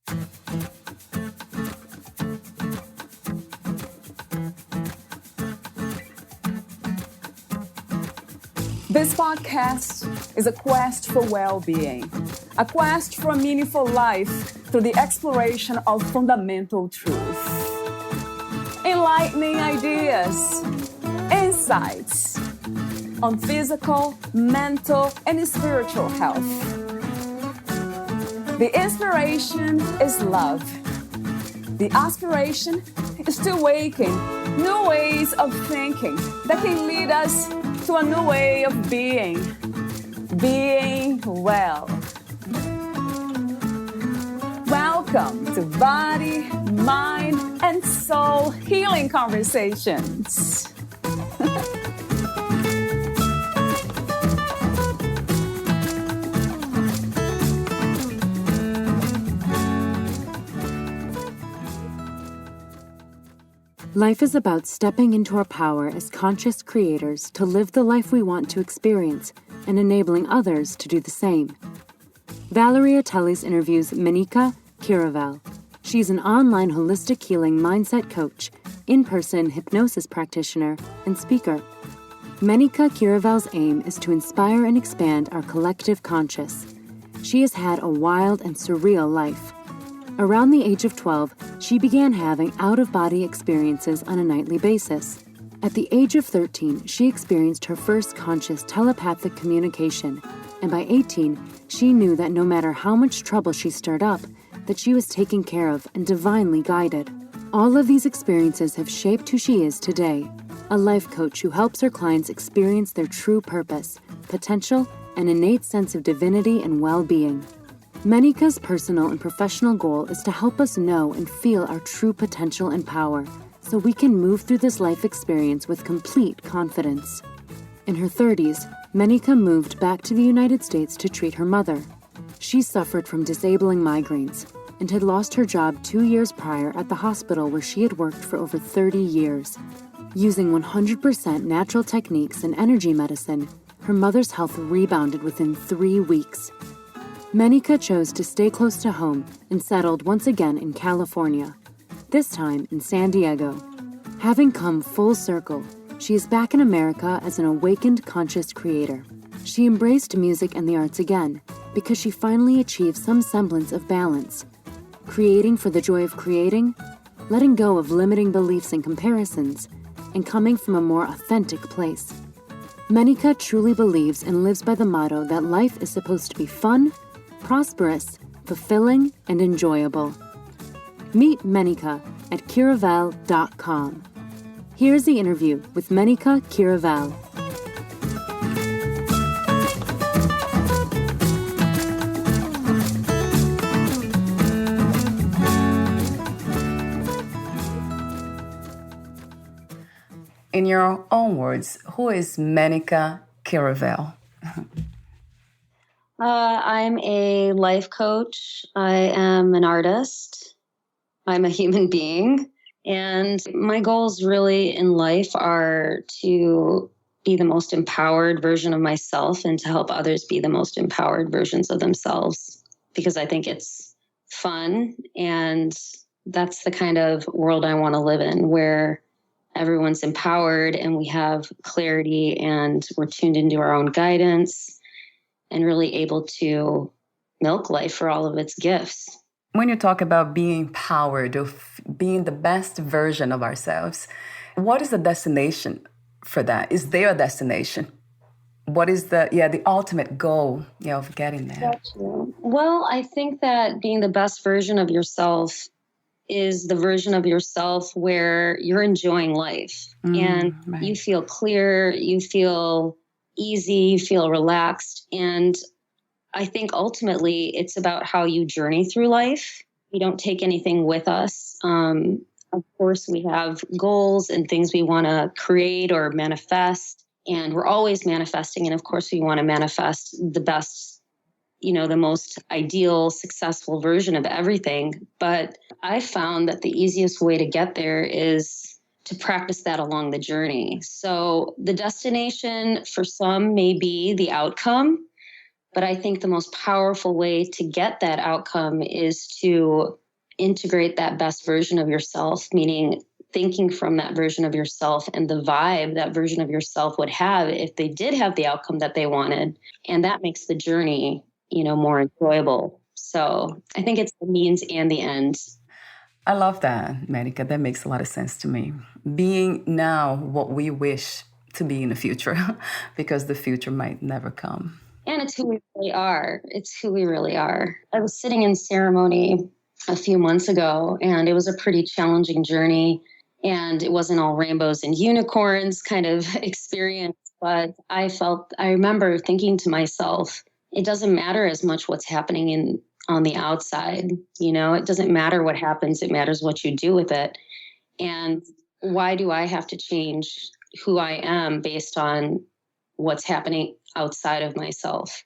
This podcast is a quest for well-being, a quest for a meaningful life through the exploration of fundamental truth. Enlightening ideas, insights on physical, mental, and spiritual health. The inspiration is love. The aspiration is to awaken new ways of thinking that can lead us to a new way of being well. Welcome to Body, Mind, and Soul Healing Conversations. Life is about stepping into our power as conscious creators to live the life we want to experience and enabling others to do the same. Valeria Teles interviews Meniyka Kiravell. She's an online holistic healing mindset coach, in-person hypnosis practitioner, and speaker. Meniyka Kiravell's aim is to inspire and expand our collective conscious. She has had a wild and surreal life. Around the age of 12, she began having out-of-body experiences on a nightly basis. At the age of 13, she experienced her first conscious telepathic communication, and by 18, she knew that no matter how much trouble she stirred up, that she was taken care of and divinely guided. All of these experiences have shaped who she is today, a life coach who helps her clients experience their true purpose, potential, and innate sense of divinity and well-being. Meniyka's personal and professional goal is to help us know and feel our true potential and power so we can move through this life experience with complete confidence. In her 30s, Meniyka moved back to the United States to treat her mother. She suffered from disabling migraines and had lost her job 2 years prior at the hospital where she had worked for over 30 years. Using 100% natural techniques and energy medicine, her mother's health rebounded within 3 weeks. Meniyka chose to stay close to home and settled once again in California, this time in San Diego. Having come full circle, she is back in America as an awakened conscious creator. She embraced music and the arts again because she finally achieved some semblance of balance, creating for the joy of creating, letting go of limiting beliefs and comparisons, and coming from a more authentic place. Meniyka truly believes and lives by the motto that life is supposed to be fun, prosperous, fulfilling, and enjoyable. Meet Meniyka at kiravell.com. Here's the interview with Meniyka Kiravell. In your own words, who is Meniyka Kiravell? I'm a life coach. I am an artist. I'm a human being. And my goals really in life are to be the most empowered version of myself and to help others be the most empowered versions of themselves. Because I think it's fun. And that's the kind of world I want to live in, where everyone's empowered and we have clarity and we're tuned into our own guidance and really able to milk life for all of its gifts. When you talk about being empowered, of being the best version of ourselves, what is the destination for that? Is there a destination? What is the ultimate goal of getting there? Well, I think that being the best version of yourself is the version of yourself where you're enjoying life and right. You feel clear, you feel easy, you feel relaxed. And I think ultimately it's about how you journey through life. We don't take anything with us. Of course, we have goals and things we want to create or manifest, and we're always manifesting. And of course, we want to manifest the best, the most ideal, successful version of everything. But I found that the easiest way to get there is to practice that along the journey. So the destination for some may be the outcome, But I think the most powerful way to get that outcome is to integrate that best version of yourself, meaning thinking from that version of yourself and the vibe that version of yourself would have if they did have the outcome that they wanted. And that makes the journey, more enjoyable. So I think it's the means and the end. I love that, Menika. That makes a lot of sense to me. Being now what we wish to be in the future, because the future might never come. And it's who we really are. It's who we really are. I was sitting in ceremony a few months ago, and it was a pretty challenging journey. And it wasn't all rainbows and unicorns kind of experience. But I remember thinking to myself, it doesn't matter as much what's happening on the outside. It doesn't matter what happens. It matters what you do with it. And why do I have to change who I am based on what's happening outside of myself?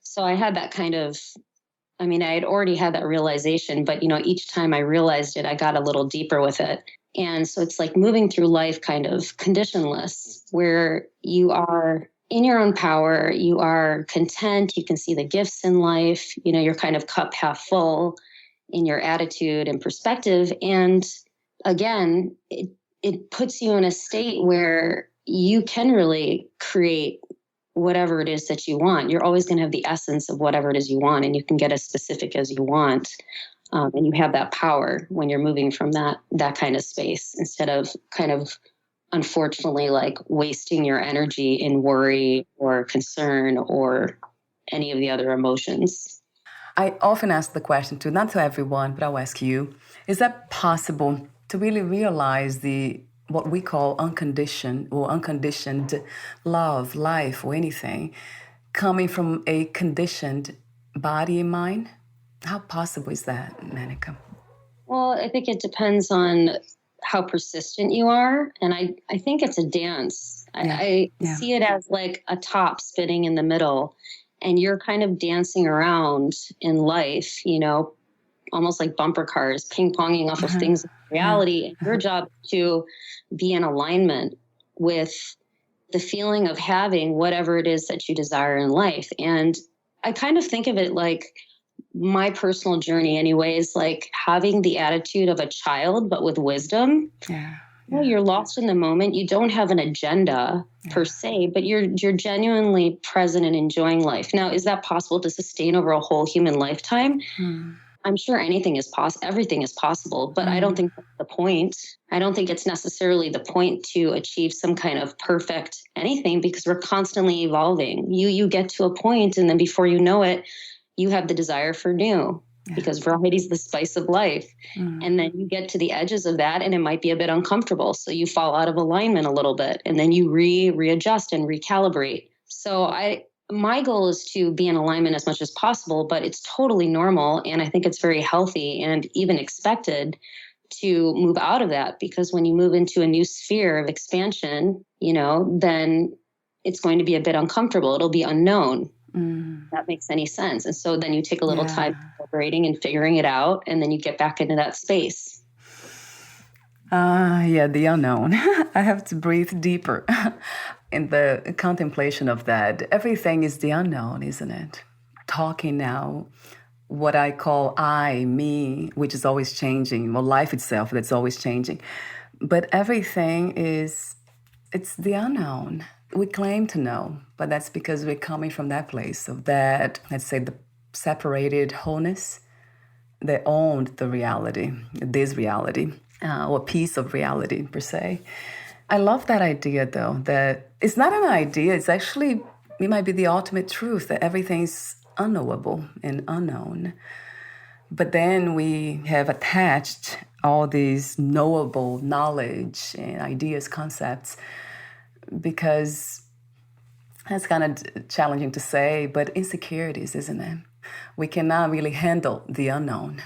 So I had that I had already had that realization, but, each time I realized it, I got a little deeper with it. And so it's like moving through life kind of conditionless, where you are in your own power, you are content, you can see the gifts in life, you're kind of cup half full in your attitude and perspective. And again, it puts you in a state where you can really create whatever it is that you want. You're always going to have the essence of whatever it is you want, and you can get as specific as you want. And you have that power when you're moving from that kind of space, instead of kind of, unfortunately, like wasting your energy in worry or concern or any of the other emotions. I often ask the question too, not to everyone, but I'll ask you, is that possible to really realize what we call unconditioned love, life, or anything coming from a conditioned body and mind? How possible is that, Menika? Well, I think it depends on how persistent you are. And I think it's a dance. Yeah. I see it as like a top spinning in the middle, and you're kind of dancing around in life, almost like bumper cars, ping-ponging off of things in reality. And your job is to be in alignment with the feeling of having whatever it is that you desire in life. And I kind of think of it like my personal journey anyway is like having the attitude of a child, but with wisdom. Yeah. You're lost in the moment. You don't have an agenda per se, but you're genuinely present and enjoying life. Now, is that possible to sustain over a whole human lifetime? I'm sure everything is possible, but I don't think that's the point. I don't think it's necessarily the point to achieve some kind of perfect anything, because we're constantly evolving. You get to a point, and then before you know it, you have the desire for new, because variety is the spice of life. And then you get to the edges of that, and it might be a bit uncomfortable. So you fall out of alignment a little bit, and then you readjust and recalibrate. So my goal is to be in alignment as much as possible, but it's totally normal. And I think it's very healthy and even expected to move out of that, because when you move into a new sphere of expansion, then it's going to be a bit uncomfortable. It'll be unknown. If that makes any sense. And so then you take a little time celebrating and figuring it out, and then you get back into that space. The unknown. I have to breathe deeper in the contemplation of that. Everything is the unknown, isn't it? Talking now, what I call I, me, which is always changing. Well, life itself, that's always changing. But everything it's the unknown. We claim to know, but that's because we're coming from that place of that, let's say, the separated wholeness that owned the reality, this reality, or piece of reality per se. I love that idea, though, that it's not an idea. It's actually, it might be the ultimate truth, that everything's unknowable and unknown. But then we have attached all these knowable knowledge and ideas, concepts, because that's kind of challenging to say, but insecurities, isn't it? We cannot really handle the unknown,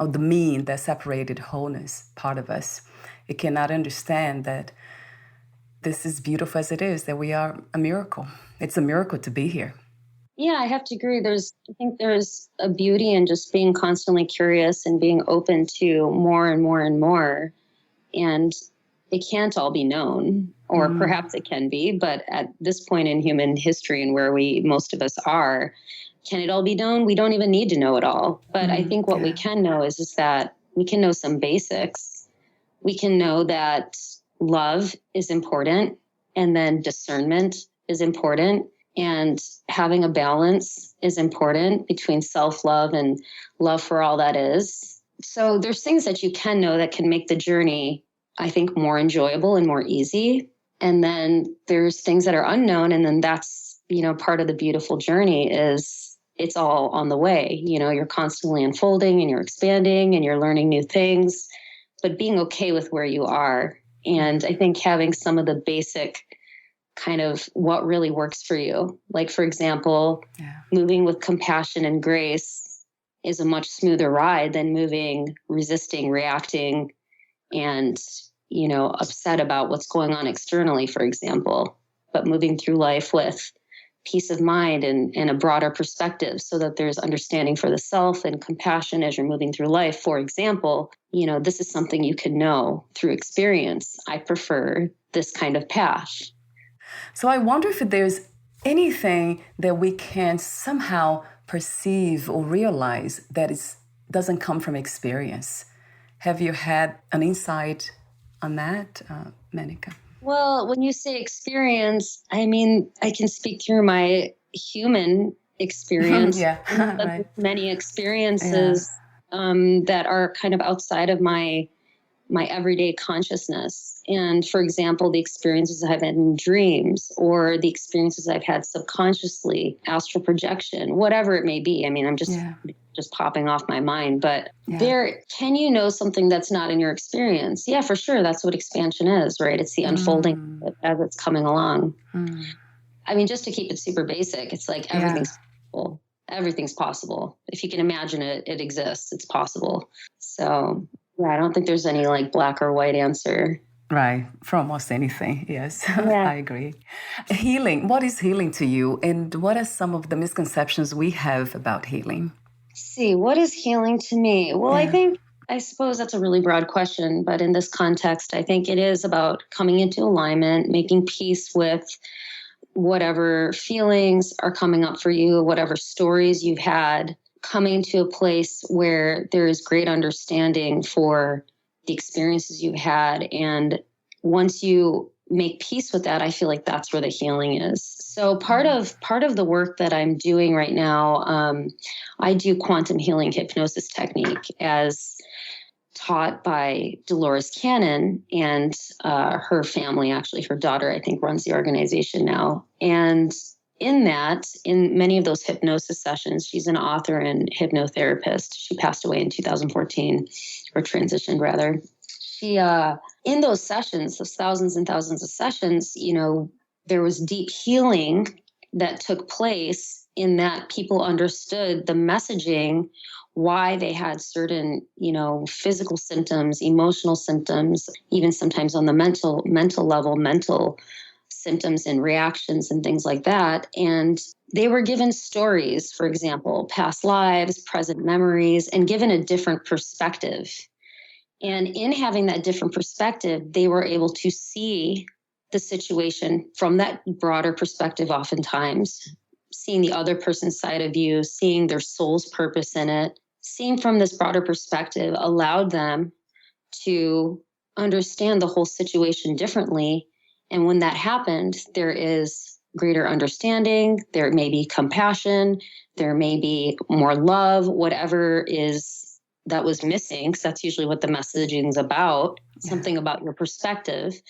or the mean, that separated wholeness part of us. It cannot understand that this is beautiful as it is, that we are a miracle. It's a miracle to be here. Yeah, I have to agree. I think there's a beauty in just being constantly curious and being open to more and more and more. And it can't all be known, or perhaps it can be, but at this point in human history and where most of us are, Can it all be known? We don't even need to know it all. But I think what we can know is that we can know some basics. We can know that love is important, and then discernment is important, and having a balance is important between self-love and love for all that is. So there's things that you can know that can make the journey, I think, more enjoyable and more easy. And then there's things that are unknown. And then that's, part of the beautiful journey is it's all on the way. You're constantly unfolding and you're expanding and you're learning new things, but being okay with where you are. And I think having some of the basic kind of what really works for you. Like, for example, moving with compassion and grace is a much smoother ride than moving, resisting, reacting, and, upset about what's going on externally, for example. But moving through life with peace of mind and a broader perspective so that there's understanding for the self and compassion as you're moving through life. For example, this is something you can know through experience. I prefer this kind of path. So I wonder if there's anything that we can somehow perceive or realize that doesn't come from experience. Have you had an insight on that, Menika? Well, when you say experience, I mean, I can speak through my human experience. Right. Many experiences that are kind of outside of my everyday consciousness. And for example, the experiences I've had in dreams or the experiences I've had subconsciously, astral projection, whatever it may be. I mean, I'm just popping off my mind, but can you know something that's not in your experience? Yeah, for sure. That's what expansion is, right? It's the unfolding as it's coming along. I mean, just to keep it super basic, it's like everything's possible. Everything's possible. If you can imagine it, it exists. It's possible. So I don't think there's any like black or white answer. Right. For almost anything. Yes, I agree. Healing. What is healing to you? And what are some of the misconceptions we have about healing? See, what is healing to me? Well, I suppose that's a really broad question, but in this context, I think it is about coming into alignment, making peace with whatever feelings are coming up for you, whatever stories you've had, coming to a place where there is great understanding for the experiences you've had. And once you make peace with that, I feel like that's where the healing is. So part of the work that I'm doing right now, I do quantum healing hypnosis technique as taught by Dolores Cannon and her family. Actually, her daughter, I think, runs the organization now. And in many of those hypnosis sessions, she's an author and hypnotherapist. She passed away in 2014, or transitioned rather. She, in those sessions, those thousands and thousands of sessions, there was deep healing that took place in that people understood the messaging, why they had certain, physical symptoms, emotional symptoms, even sometimes on the mental level, mental symptoms and reactions and things like that. And they were given stories, for example, past lives, present memories, and given a different perspective. And in having that different perspective, they were able to see the situation from that broader perspective oftentimes, seeing the other person's side of you, seeing their soul's purpose in it, seeing from this broader perspective allowed them to understand the whole situation differently. And when that happened, there is greater understanding, there may be compassion, there may be more love, whatever is that was missing, because that's usually what the messaging is about, something about your perspective.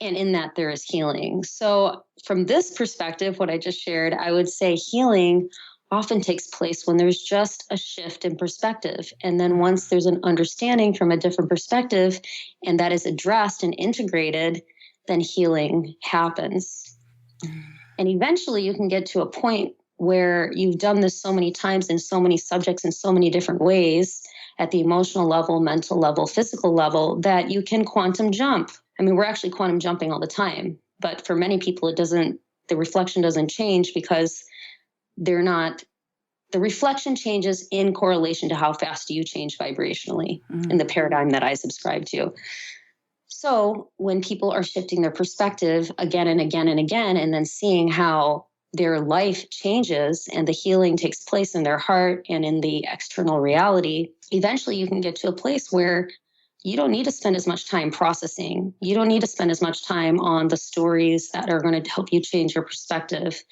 And in that, there is healing. So from this perspective, what I just shared, I would say healing often takes place when there's just a shift in perspective. And then once there's an understanding from a different perspective, and that is addressed and integrated, then healing happens. And eventually you can get to a point where you've done this so many times in so many subjects in so many different ways at the emotional level, mental level, physical level, that you can quantum jump. I mean, we're actually quantum jumping all the time, but for many people, the reflection doesn't change because the reflection changes in correlation to how fast you change vibrationally in the paradigm that I subscribe to. So when people are shifting their perspective again and again and again, and then seeing how their life changes and the healing takes place in their heart and in the external reality, eventually you can get to a place where you don't need to spend as much time processing. You don't need to spend as much time on the stories that are going to help you change your perspective,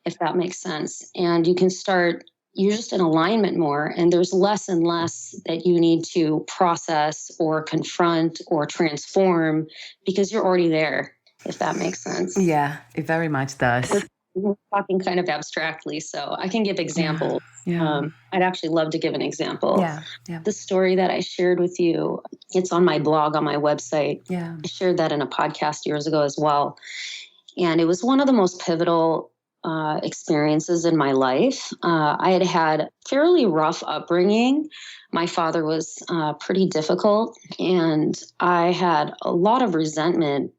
if that makes sense. And you can start, you're just in alignment more, and there's less and less that you need to process or confront or transform because you're already there, if that makes sense. Yeah, it very much does. We're talking kind of abstractly, so I can give examples. Yeah. I'd actually love to give an example. Yeah. The story that I shared with you, it's on my blog, on my website. Yeah. I shared that in a podcast years ago as well. And it was one of the most pivotal experiences in my life. I had had fairly rough upbringing. My father was pretty difficult, and I had a lot of resentment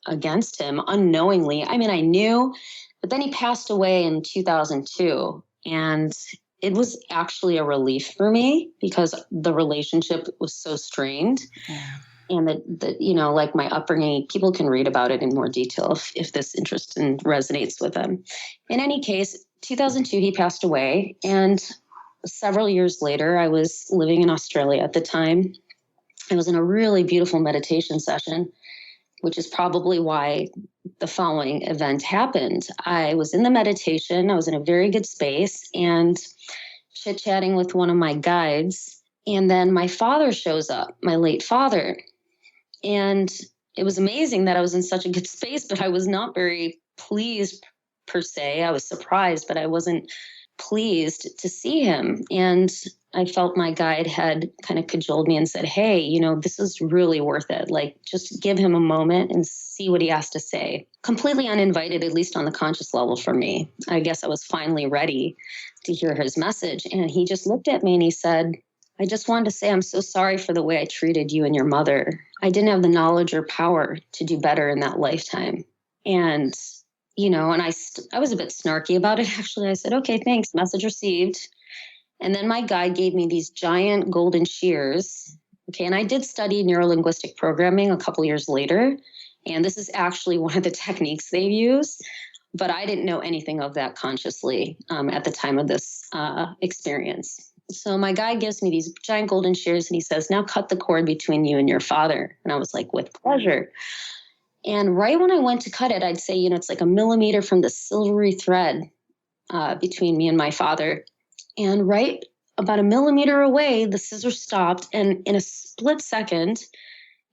against him unknowingly. I mean, I knew, but then he passed away in 2002. And it was actually a relief for me because the relationship was so strained. Yeah. And that, you know, like my upbringing, people can read about it in more detail if this interests and resonates with them. In any case, 2002, he passed away. And several years later, I was living in Australia at the time. I was in a really beautiful meditation session, which is probably why the following event happened. I was in the meditation. I was in a very good space and chit-chatting with one of my guides. And then my father shows up, my late father. And it was amazing that I was in such a good space, but I was not very pleased per se. I was surprised, but I wasn't pleased to see him. And I felt my guide had kind of cajoled me and said, hey, you know, this is really worth it. Like, just give him a moment and see what he has to say. Completely uninvited, at least on the conscious level for me. I guess I was finally ready to hear his message. And he just looked at me and he said, I just wanted to say I'm so sorry for the way I treated you and your mother. I didn't have the knowledge or power to do better in that lifetime. And, you know, and I was a bit snarky about it, actually. I said, okay, thanks, message received. And then my guide gave me these giant golden shears. Okay, and I did study neurolinguistic programming a couple years later. And this is actually one of the techniques they use. But I didn't know anything of that consciously at the time of this experience. So my guide gives me these giant golden shears and he says, now cut the cord between you and your father. And I was like, with pleasure. And right when I went to cut it, I'd say, you know, it's like a millimeter from the silvery thread between me and my father. And right about a millimeter away, the scissors stopped. And in a split second,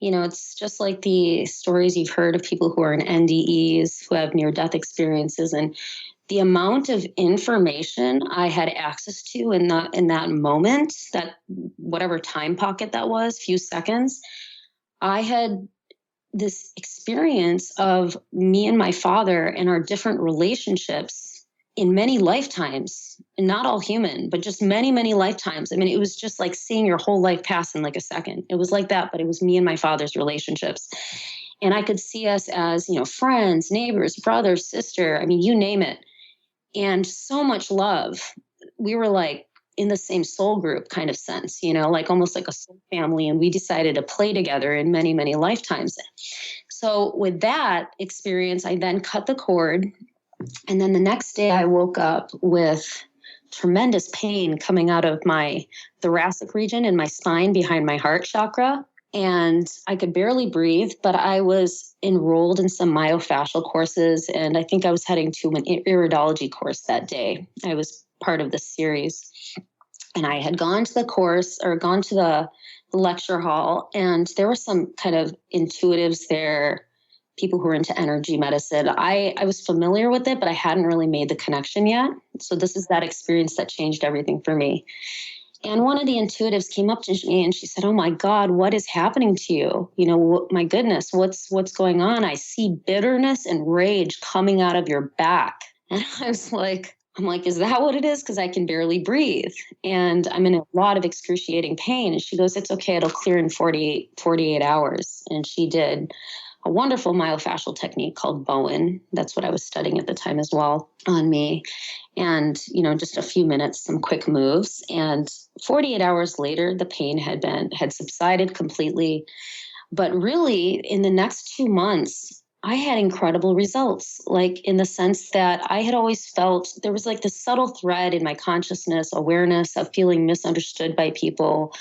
you know, it's just like the stories you've heard of people who are in NDEs, who have near-death experiences. And the amount of information I had access to in that moment, that whatever time pocket that was, few seconds, I had this experience of me and my father and our different relationships in many lifetimes, and not all human, but just many, many lifetimes. I mean, it was just like seeing your whole life pass in like a second. It was like that, but it was me and my father's relationships. And I could see us as, you know, friends, neighbors, brother, sister, I mean, you name it. And so much love. We were like in the same soul group kind of sense, you know, like almost like a soul family. And we decided to play together in many, many lifetimes. So with that experience, I then cut the cord. And then the next day I woke up with tremendous pain coming out of my thoracic region and my spine behind my heart chakra. And I could barely breathe, but I was enrolled in some myofascial courses. And I think I was heading to an iridology course that day. I was part of the series. And I had gone to the course or gone to the lecture hall. And there were some kind of intuitives there, people who were into energy medicine. I was familiar with it, but I hadn't really made the connection yet. So this is that experience that changed everything for me. And one of the intuitives came up to me and she said, oh my God, what is happening to you? You know, my goodness, what's going on? I see bitterness and rage coming out of your back. And I was like, is that what it is? Because I can barely breathe. And I'm in a lot of excruciating pain. And she goes, it's okay. It'll clear in 48 hours. And she did a wonderful myofascial technique called Bowen. That's what I was studying at the time as well on me. And, you know, just a few minutes, some quick moves. And 48 hours later, the pain had subsided completely. But really, in the next 2 months, I had incredible results, like in the sense that I had always felt there was like this subtle thread in my consciousness, awareness of feeling misunderstood by people,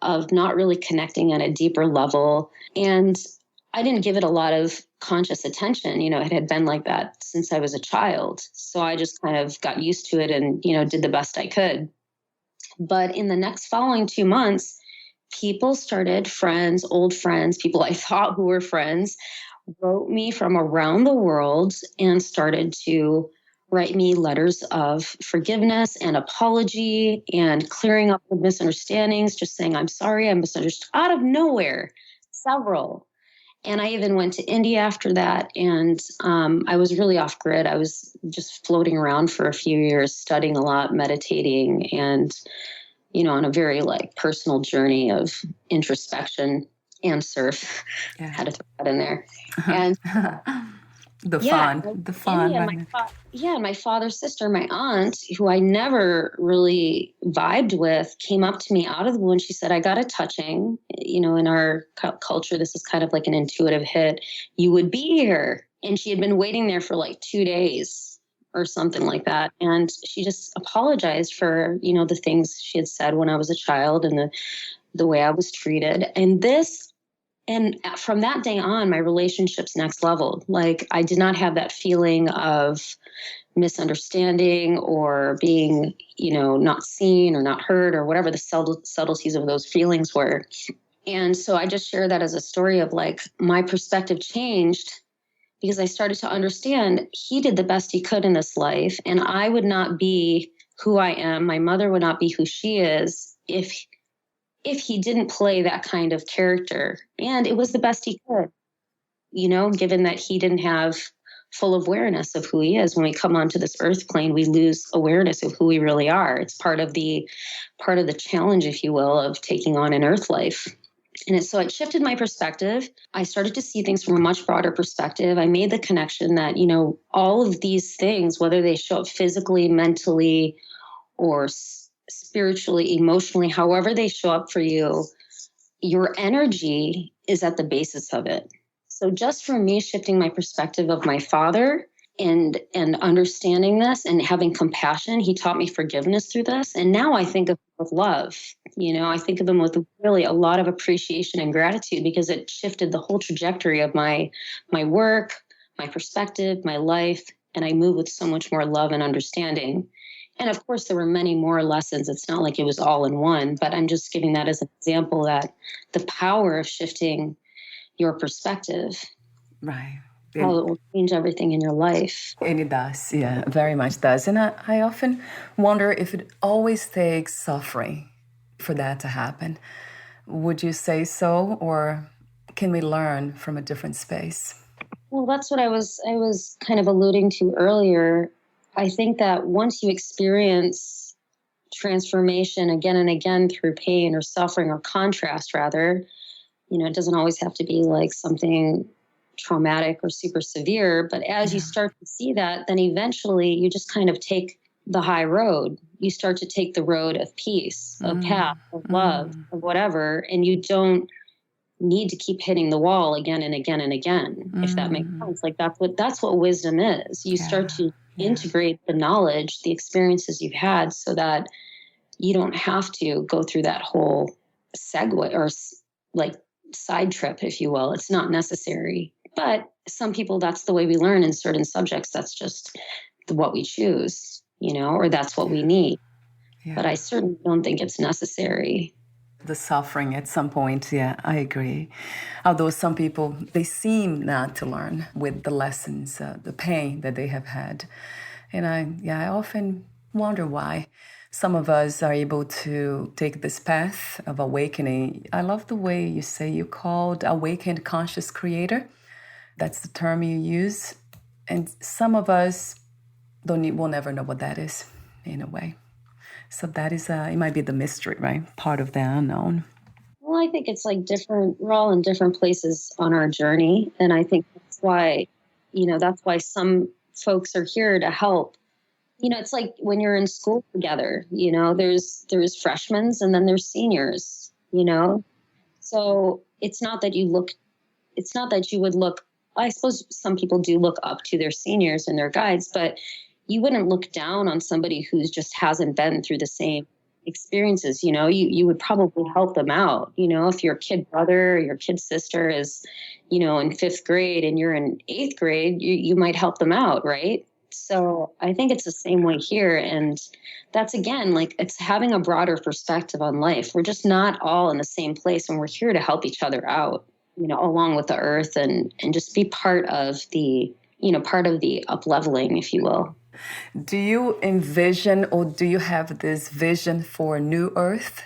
of not really connecting at a deeper level. And I didn't give it a lot of conscious attention. It had been like that since I was a child. So I just kind of got used to it and, did the best I could. But in the next following 2 months, people started, friends, old friends, people I thought who were friends, wrote me from around the world and started to write me letters of forgiveness and apology and clearing up the misunderstandings, just saying, I'm sorry, I misunderstood, out of nowhere, several. And I even went to India after that. And I was really off grid. I was just floating around for a few years, studying a lot, meditating, and, on a very personal journey of introspection and surf. Yeah. Had to throw that in there. And the fun. And my father's sister, my aunt, who I never really vibed with, came up to me out of the blue and she said, I got a touching. In our culture, this is kind of like an intuitive hit. You would be here. And she had been waiting there for 2 days or something like that. And she just apologized for, the things she had said when I was a child and the way I was treated. And from that day on, my relationship's next level. I did not have that feeling of misunderstanding or being, not seen or not heard or whatever the subtleties of those feelings were. And so I just share that as a story of my perspective changed because I started to understand he did the best he could in this life. And I would not be who I am. My mother would not be who she is if he didn't play that kind of character. And it was the best he could, given that he didn't have full awareness of who he is. When we come onto this earth plane, we lose awareness of who we really are. It's part of the challenge, if you will, of taking on an earth life. And so it shifted my perspective. I started to see things from a much broader perspective. I made the connection that, all of these things, whether they show up physically, mentally, or spiritually, emotionally, however they show up for you, your energy is at the basis of it. So just for me shifting my perspective of my father and understanding this and having compassion, he taught me forgiveness through this. And now I think of him with love. I think of him with really a lot of appreciation and gratitude because it shifted the whole trajectory of my work, my perspective, my life. And I move with so much more love and understanding. And of course, there were many more lessons. It's not like it was all in one, but I'm just giving that as an example that the power of shifting your perspective, right, how it will change everything in your life. And it does, yeah, very much does. And I often wonder if it always takes suffering for that to happen. Would you say so, or can we learn from a different space? Well, that's what I was kind of alluding to earlier. I think that once you experience transformation again and again through pain or suffering or contrast, rather, it doesn't always have to be something traumatic or super severe. But as you start to see that, then eventually you just kind of take the high road. You start to take the road of peace, of path, of love, of whatever. And you don't need to keep hitting the wall again and again and again, if that makes sense. That's what wisdom is. You start to integrate the knowledge, the experiences you've had, so that you don't have to go through that whole segue or side trip, if you will. It's not necessary. But some people, that's the way we learn in certain subjects. That's just what we choose, or that's what we need. Yeah. But I certainly don't think it's necessary. The suffering at some point, yeah, I agree. Although some people, they seem not to learn with the lessons, the pain that they have had. And I often wonder why some of us are able to take this path of awakening. I love the way you say you called awakened conscious creator. That's the term you use. And some of us will never know what that is, in a way. So that is, it might be the mystery, right? Part of the unknown. Well, I think it's different. We're all in different places on our journey. And I think that's why some folks are here to help. It's like when you're in school together, there's freshmen and then there's seniors, So it's not that you would look I suppose some people do look up to their seniors and their guides, but you wouldn't look down on somebody who just hasn't been through the same experiences. You would probably help them out. If your kid brother or your kid sister is, in 5th grade and you're in 8th grade, you might help them out, right? So I think it's the same way here. And that's, again, like, it's having a broader perspective on life. We're just not all in the same place, and we're here to help each other out, along with the earth, and just be part of the up-leveling, if you will. Do you envision, or do you have this vision for a new earth?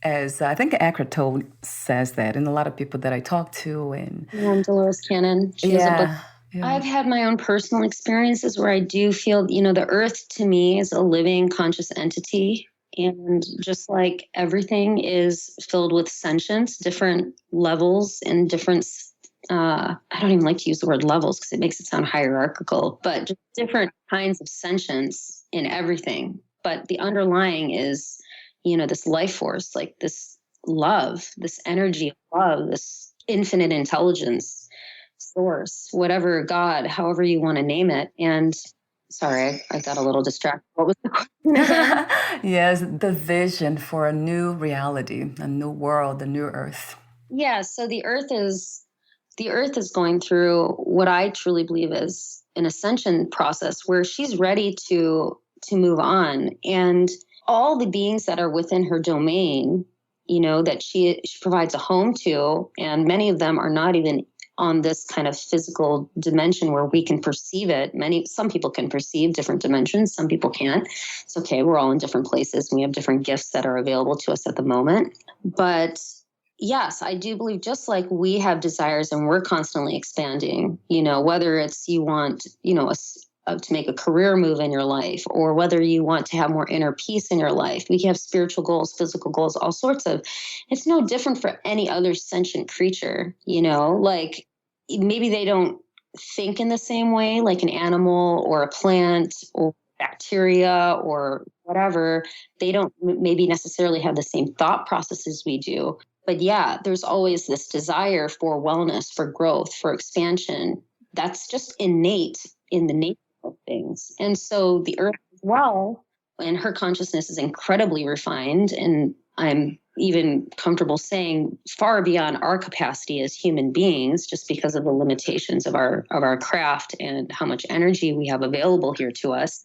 As I think Eckhart Tolle says that, and a lot of people that I talk to. And Dolores Cannon. She has a book. Yeah. I've had my own personal experiences where I do feel, the earth to me is a living conscious entity. And just like everything is filled with sentience, different levels and different, I don't even like to use the word levels because it makes it sound hierarchical, but just different kinds of sentience in everything. But the underlying is, this life force, like this love, this energy of love, this infinite intelligence, source, whatever, God, however you want to name it. And sorry, I got a little distracted. What was the question again? Yes, the vision for a new reality, a new world, a new earth. Yeah, so the earth is going through what I truly believe is an ascension process where she's ready to move on. And all the beings that are within her domain, that she provides a home to, and many of them are not even on this kind of physical dimension where we can perceive it. Some people can perceive different dimensions. Some people can't. It's okay. We're all in different places. We have different gifts that are available to us at the moment. But yes, I do believe just like we have desires and we're constantly expanding, whether it's you want, to make a career move in your life, or whether you want to have more inner peace in your life. We have spiritual goals, physical goals, all sorts of. It's no different for any other sentient creature, like maybe they don't think in the same way, like an animal or a plant or bacteria or whatever. They don't maybe necessarily have the same thought processes we do. But yeah, there's always this desire for wellness, for growth, for expansion. That's just innate in the nature of things. And so the earth as well, and her consciousness is incredibly refined, and I'm even comfortable saying far beyond our capacity as human beings, just because of the limitations of our craft and how much energy we have available here to us.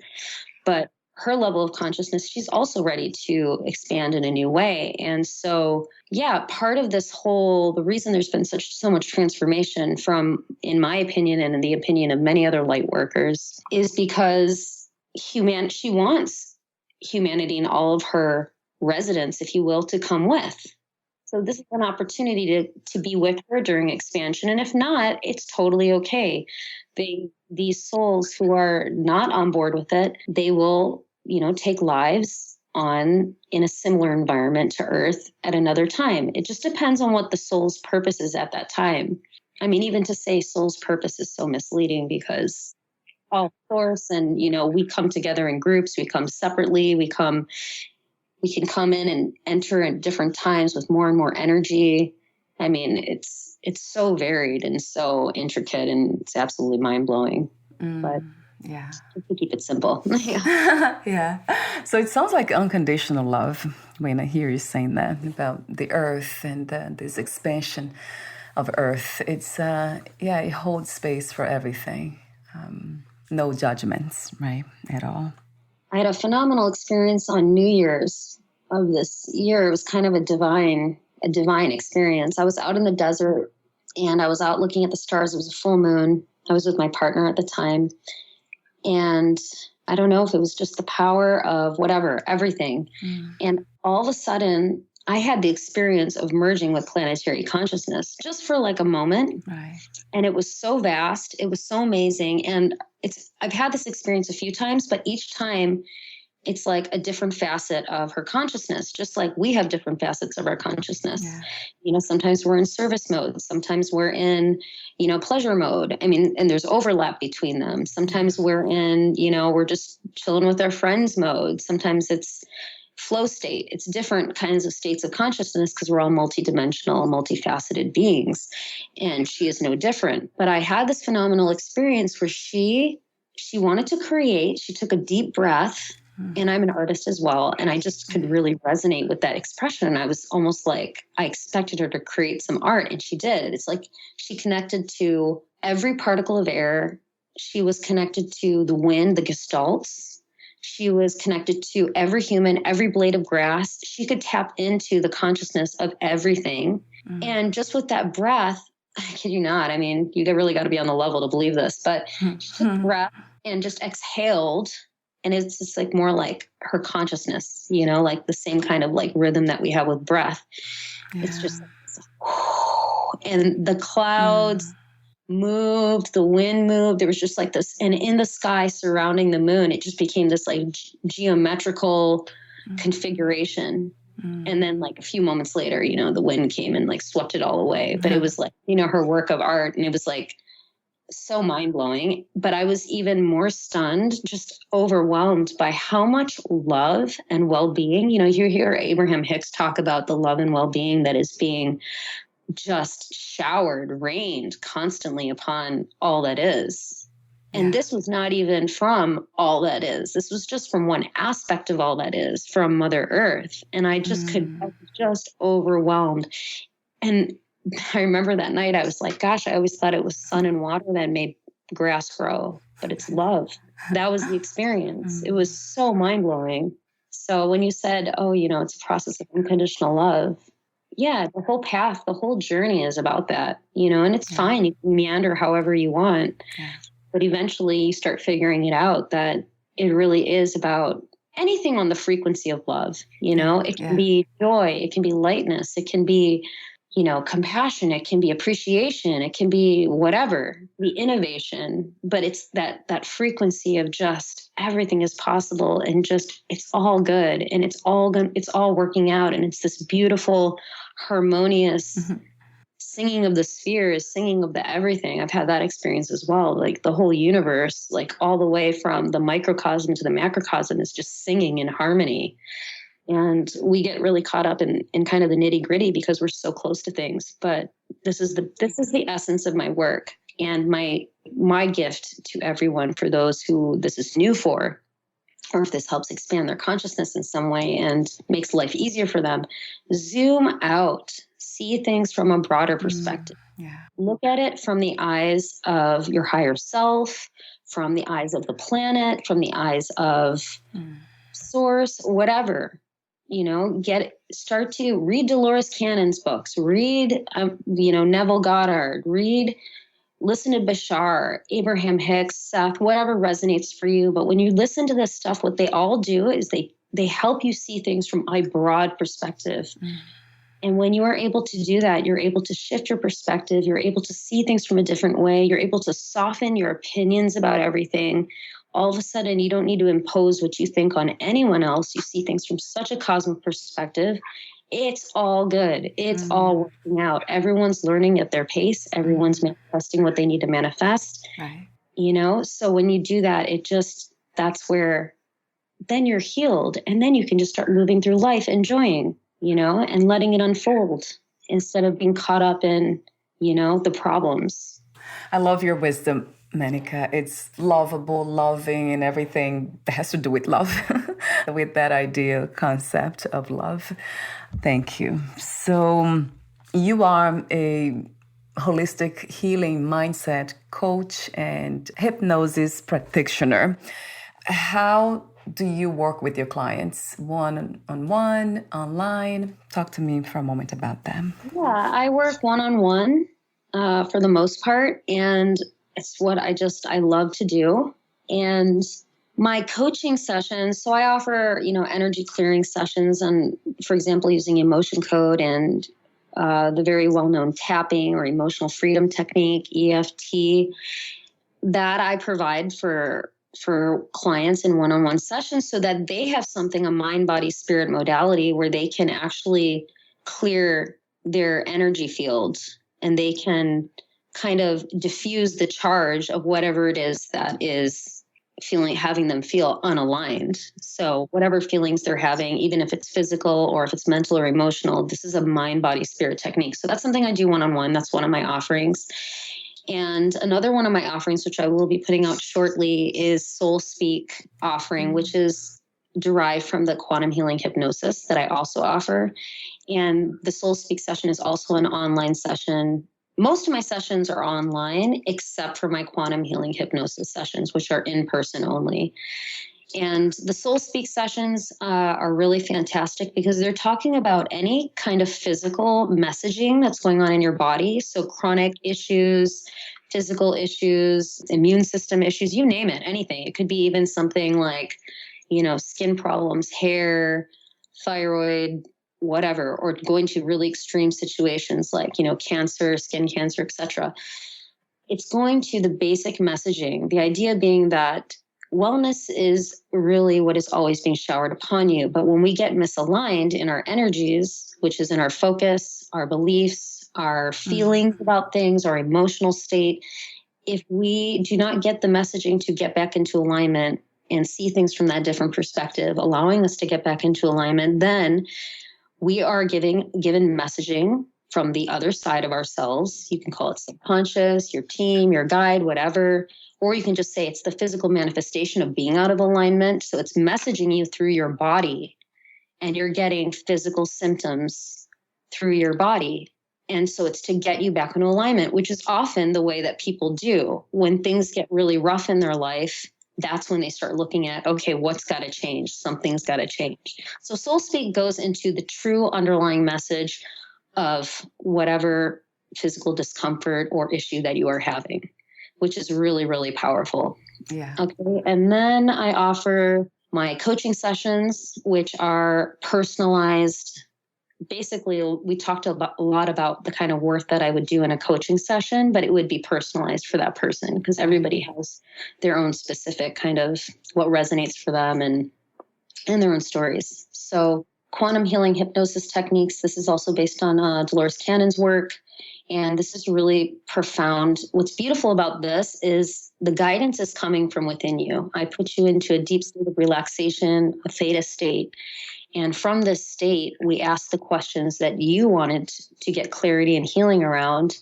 But her level of consciousness, she's also ready to expand in a new way. And so, yeah, part of this the reason there's been so much transformation from, in my opinion, and in the opinion of many other light workers, is because she wants humanity and all of her residents, if you will, to come with. So this is an opportunity to be with her during expansion. And if not, it's totally okay. These souls who are not on board with it, they will, take lives in a similar environment to Earth at another time. It just depends on what the soul's purpose is at that time. I mean, even to say soul's purpose is so misleading because all source and, we come together in groups, we come separately, we can come in and enter at different times with more and more energy. I mean, it's so varied and so intricate, and it's absolutely mind-blowing. But yeah, just to keep it simple. Yeah. Yeah. So it sounds like unconditional love when I hear you saying that about the earth and this expansion of earth. It's, it holds space for everything. No judgments, right, at all. I had a phenomenal experience on New Year's of this year. It was kind of a divine experience. I was out in the desert and I was out looking at the stars. It was a full moon. I was with my partner at the time. And I don't know if it was just the power of whatever, everything. And all of a sudden, I had the experience of merging with planetary consciousness just for like a moment. Right. And it was so vast. It was so amazing. And I've had this experience a few times, but each time it's like a different facet of her consciousness, just like we have different facets of our consciousness. Yeah. Sometimes we're in service mode. Sometimes we're in, pleasure mode. I mean, and there's overlap between them. Sometimes we're in, we're just chilling with our friends mode. Sometimes it's flow state. It's different kinds of states of consciousness because we're all multidimensional, multifaceted beings. And she is no different. But I had this phenomenal experience where she wanted to create. She took a deep breath, and I'm an artist as well. And I just could really resonate with that expression. And I was almost like, I expected her to create some art, and she did. It's like she connected to every particle of air. She was connected to the wind, the gestalts. She was connected to every human, every blade of grass. She could tap into the consciousness of everything. And just with that breath, I kid you not, I mean, you really got to be on the level to believe this, but she took a breath and just exhaled. And it's just like more like her consciousness, you know, like the same kind of like rhythm that we have with breath. Yeah. It's just, and the clouds moved, the wind moved. There was just like this, and in the sky surrounding the moon, it just became this like geometrical configuration. And then like a few moments later, you know, the wind came and like swept it all away. But it was like, you know, her work of art, and it was like so mind blowing. But I was even more stunned, just overwhelmed by how much love and well-being, you know, you hear Abraham Hicks talk about the love and well-being that is being just showered, rained constantly upon all that is. And this was not even from all that is. This was just from one aspect of all that is, from Mother Earth. And I just I was just overwhelmed. And I remember that night I was like, gosh, I always thought it was sun and water that made grass grow, but it's love. That was the experience. It was so mind-blowing. So when you said, oh, you know, it's a process of unconditional love, yeah, the whole path, the whole journey is about that, you know, and it's fine. You can meander however you want. But eventually you start figuring it out that it really is about anything on the frequency of love. You know, it can be joy, it can be lightness, it can be, you know, compassion, it can be appreciation, it can be whatever, the innovation. But it's that frequency of just everything is possible, and just it's all good, and it's all working out, and it's this beautiful, harmonious singing of the spheres, singing of the everything. I've had that experience as well. Like the whole universe, like all the way from the microcosm to the macrocosm is just singing in harmony. And we get really caught up in kind of the nitty gritty because we're so close to things. But this is the essence of my work, and my gift to everyone, for those who this is new for, or if this helps expand their consciousness in some way and makes life easier for them. Zoom out. See things from a broader perspective. Look at it from the eyes of your higher self, from the eyes of the planet, from the eyes of source, whatever. You know, start to read Dolores Cannon's books, read, you know, Neville Goddard, listen to Bashar, Abraham Hicks, Seth, whatever resonates for you. But when you listen to this stuff, what they all do is they help you see things from a broad perspective. And when you are able to do that, you're able to shift your perspective. You're able to see things from a different way. You're able to soften your opinions about everything. All of a sudden, you don't need to impose what you think on anyone else. You see things from such a cosmic perspective. It's all good. It's all working out. Everyone's learning at their pace. Everyone's manifesting what they need to manifest. Right. You know, so when you do that, that's where then you're healed. And then you can just start moving through life, enjoying, you know, and letting it unfold instead of being caught up in, you know, the problems. I love your wisdom, Menika. It's lovable, loving, and everything that has to do with love, with that ideal concept of love. Thank you. So you are a holistic healing mindset coach and hypnosis practitioner. How do you work with your clients? One-on-one, online? Talk to me for a moment about them. Yeah, I work one-on-one for the most part, and it's what I love to do. And my coaching sessions, so I offer, you know, energy clearing sessions on, for example, using emotion code and the very well-known tapping or emotional freedom technique, EFT, that I provide for clients in one-on-one sessions so that they have something, a mind, body, spirit modality where they can actually clear their energy field, and they can kind of diffuse the charge of whatever it is that is having them feel unaligned. So whatever feelings they're having, even if it's physical or if it's mental or emotional, this is a mind, body, spirit technique. So that's something I do one-on-one. That's one of my offerings. And another one of my offerings, which I will be putting out shortly, is Soul Speak offering, which is derived from the quantum healing hypnosis that I also offer. And the Soul Speak session is also an online session. Most of my sessions are online, except for my quantum healing hypnosis sessions, which are in person only. And the Soul Speak sessions are really fantastic because they're talking about any kind of physical messaging that's going on in your body. So chronic issues, physical issues, immune system issues, you name it, anything. It could be even something like, skin problems, hair, thyroid, whatever, or going to really extreme situations like, cancer, skin cancer, etc. It's going to the basic messaging. The idea being that wellness is really what is always being showered upon you. But when we get misaligned in our energies, which is in our focus, our beliefs, our feelings about things, our emotional state, if we do not get the messaging to get back into alignment and see things from that different perspective, allowing us to get back into alignment, then we are given messaging from the other side of ourselves. You can call it subconscious, your team, your guide, whatever. Or you can just say it's the physical manifestation of being out of alignment. So it's messaging you through your body, and you're getting physical symptoms through your body. And so it's to get you back in alignment, which is often the way that people do. When things get really rough in their life, that's when they start looking at, okay, what's got to change? Something's got to change. So Soul Speak goes into the true underlying message of whatever physical discomfort or issue that you are having, which is really, really powerful. Yeah. Okay. And then I offer my coaching sessions, which are personalized. Basically, we talked a lot about the kind of work that I would do in a coaching session, but it would be personalized for that person because everybody has their own specific kind of what resonates for them and their own stories. So quantum healing hypnosis techniques, this is also based on Dolores Cannon's work. And this is really profound. What's beautiful about this is the guidance is coming from within you. I put you into a deep state of relaxation, a theta state. And from this state, we ask the questions that you wanted to get clarity and healing around.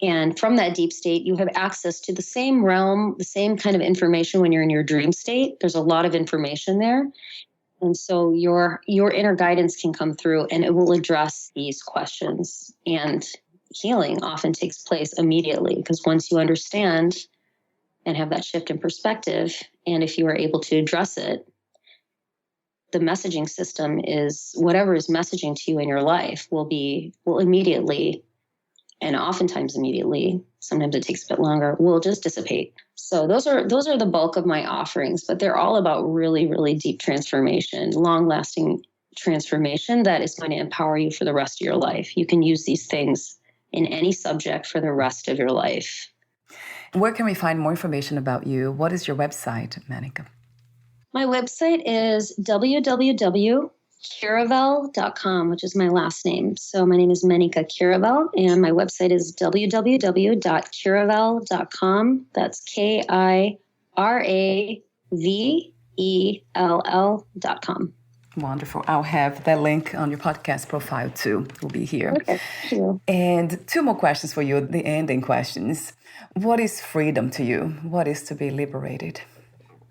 And from that deep state, you have access to the same realm, the same kind of information when you're in your dream state. There's a lot of information there. And so your inner guidance can come through and it will address these questions. And healing often takes place immediately because once you understand and have that shift in perspective, and if you are able to address it, the messaging system is whatever is messaging to you in your life will immediately, and oftentimes immediately, sometimes it takes a bit longer, will just dissipate. So those are the bulk of my offerings, but they're all about really, really deep transformation, long-lasting transformation that is going to empower you for the rest of your life. You can use these things in any subject for the rest of your life. Where can we find more information about you? What is your website, Menika? My website is www.kiravell.com, which is my last name. So my name is Meniyka Kiravell, and my website is www.kiravell.com. That's KIRAVELL.com. Wonderful. I'll have that link on your podcast profile too. It will be here. Okay, thank you. And two more questions for you, the ending questions. What is freedom to you? What is to be liberated?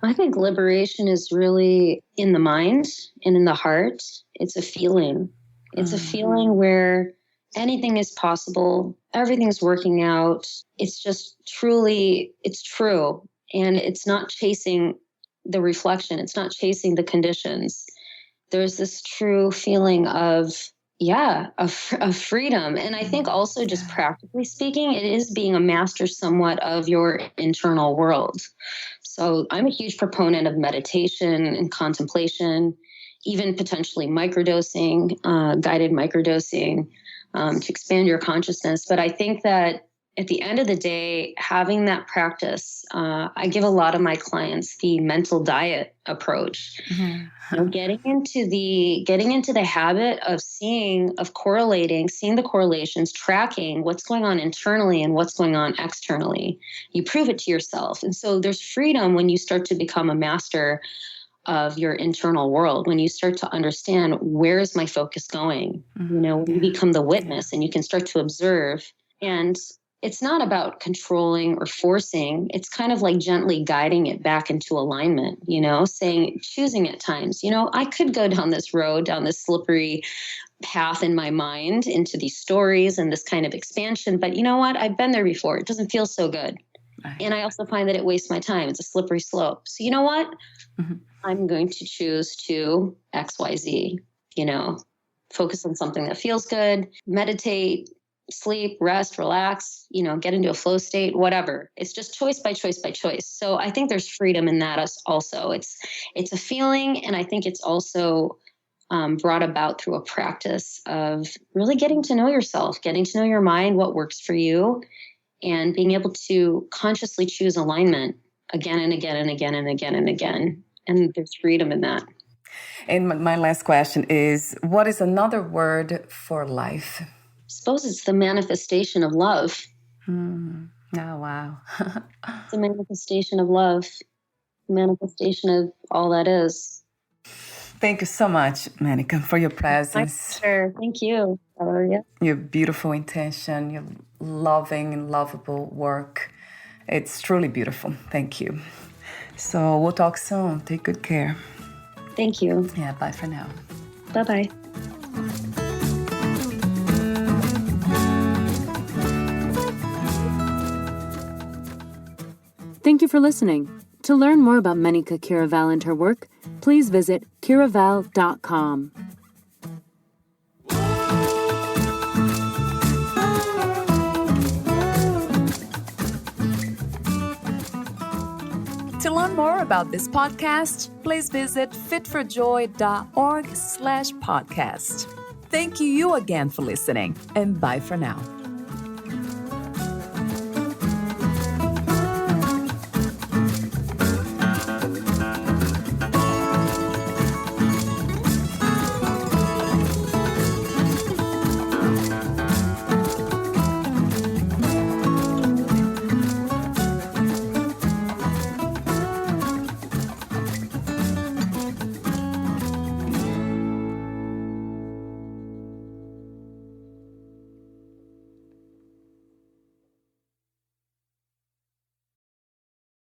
I think liberation is really in the mind and in the heart. It's a feeling. It's a feeling where anything is possible. Everything's working out. It's just it's true. And it's not chasing the reflection. It's not chasing the conditions. There's this true feeling of freedom. And I think also just practically speaking, it is being a master somewhat of your internal world. So I'm a huge proponent of meditation and contemplation, even potentially microdosing, guided microdosing to expand your consciousness. But I think that at the end of the day, having that practice, I give a lot of my clients the mental diet approach. Getting into the habit of seeing the correlations, tracking what's going on internally and what's going on externally. You prove it to yourself. And so there's freedom when you start to become a master of your internal world, when you start to understand, where is my focus going? When you become the witness and you can start to observe. And it's not about controlling or forcing. It's kind of like gently guiding it back into alignment, choosing at times, I could go down this road, down this slippery path in my mind into these stories and this kind of expansion. But you know what? I've been there before. It doesn't feel so good. Right. And I also find that it wastes my time. It's a slippery slope. So you know what? I'm going to choose to XYZ, focus on something that feels good, meditate, sleep, rest, relax, get into a flow state, whatever. It's just choice by choice by choice. So I think there's freedom in that also. It's a feeling. And I think it's also brought about through a practice of really getting to know yourself, getting to know your mind, what works for you, and being able to consciously choose alignment again and again and again and again and again. And there's freedom in that. And my last question is, what is another word for life? I suppose it's the manifestation of love. Oh, wow. It's a manifestation of love, manifestation of all that is. Thank you so much, Menika, for your presence. Sure. Thank you, Valeria. Your beautiful intention, your loving and lovable work. It's truly beautiful. Thank you. So we'll talk soon. Take good care. Thank you. Yeah, bye for now. Bye-bye. Thank you for listening. To learn more about Meniyka Kiravell and her work, please visit kiravell.com. To learn more about this podcast, please visit fitforjoy.org/podcast. Thank you again for listening, and bye for now.